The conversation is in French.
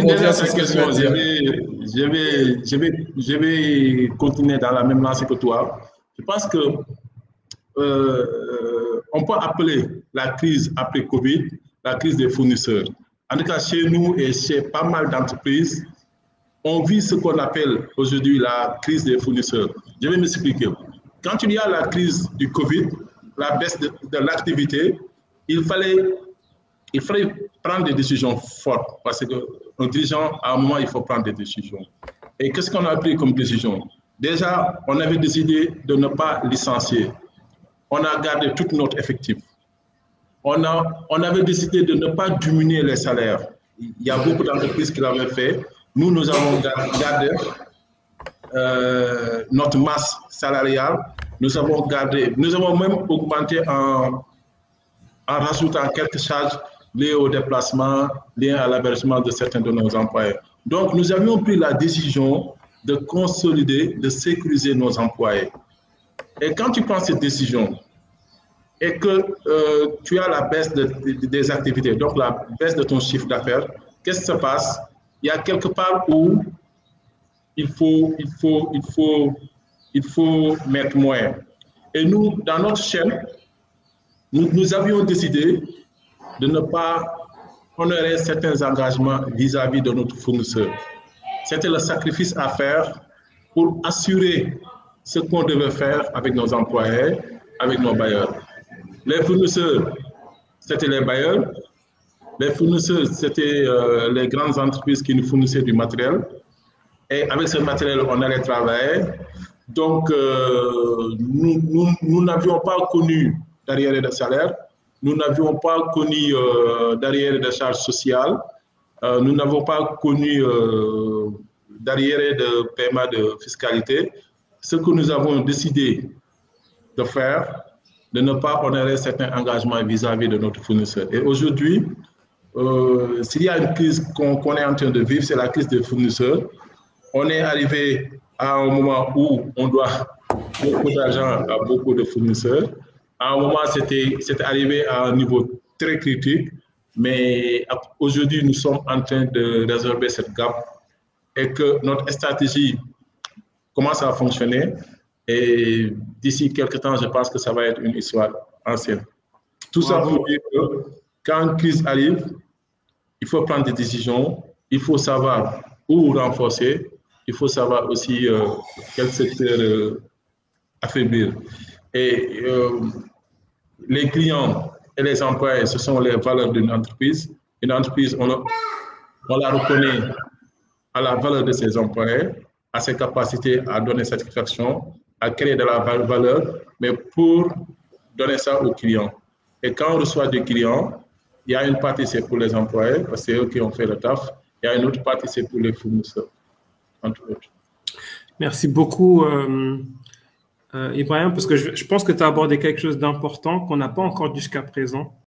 répondre à déjà ce ta que je question, vais dire. je vais continuer dans la même lancée que toi. Je pense que on peut appeler la crise après Covid la crise des fournisseurs. En tout cas, chez nous et chez pas mal d'entreprises, on vit ce qu'on appelle aujourd'hui la crise des fournisseurs. Je vais m'expliquer. Quand il y a la crise du Covid, la baisse de l'activité, il fallait prendre des décisions fortes parce qu'un dirigeant, à un moment, il faut prendre des décisions. Et qu'est-ce qu'on a pris comme décision? Déjà, on avait décidé de ne pas licencier. On a gardé tout notre effectif. On avait décidé de ne pas diminuer les salaires. Il y a beaucoup d'entreprises qui l'avaient fait. Nous avons gardé notre masse salariale. Nous avons même augmenté en rajoutant quelques charges liées au déplacement, liées à l'hébergement de certains de nos employés. Donc, nous avions pris la décision de consolider, de sécuriser nos employés. Et quand tu prends cette décision et que tu as la baisse des activités, donc la baisse de ton chiffre d'affaires, qu'est-ce qui se passe? Il y a quelque part où il faut mettre moins. Et nous, dans notre chaîne, nous avions décidé de ne pas honorer certains engagements vis-à-vis de notre fournisseur. C'était le sacrifice à faire pour assurer ce qu'on devait faire avec nos employés, avec nos bailleurs. Les fournisseurs, c'était les bailleurs. Les fournisseurs, c'était les grandes entreprises qui nous fournissaient du matériel. Et avec ce matériel, on allait travailler. Donc, nous n'avions pas connu d'arriérés de salaire. Nous n'avions pas connu d'arriérés de charges sociales. Nous n'avons pas connu d'arriérés de paiement de fiscalité. Ce que nous avons décidé de faire, de ne pas honorer certains engagements vis-à-vis de notre fournisseur. Et aujourd'hui, s'il y a une crise qu'on est en train de vivre, c'est la crise des fournisseurs. On est arrivé à un moment où on doit beaucoup d'argent à beaucoup de fournisseurs. À un moment, c'était arrivé à un niveau très critique, mais aujourd'hui, nous sommes en train de résorber cette gap et que notre stratégie commence à fonctionner. Et d'ici quelques temps, je pense que ça va être une histoire ancienne. Tout ça pour dire que quand une crise arrive, il faut prendre des décisions, il faut savoir où renforcer, il faut savoir aussi quel secteur affaiblir. Et les clients et les employés, ce sont les valeurs d'une entreprise. Une entreprise, on la reconnaît à la valeur de ses employés, à ses capacités à donner satisfaction, à créer de la valeur, mais pour donner ça aux clients. Et quand on reçoit des clients, il y a une partie, c'est pour les employés, parce que c'est eux qui ont fait le taf. Il y a une autre partie, c'est pour les fournisseurs, entre autres. Merci beaucoup, Ibrahim, parce que je pense que tu as abordé quelque chose d'important qu'on n'a pas encore dit jusqu'à présent.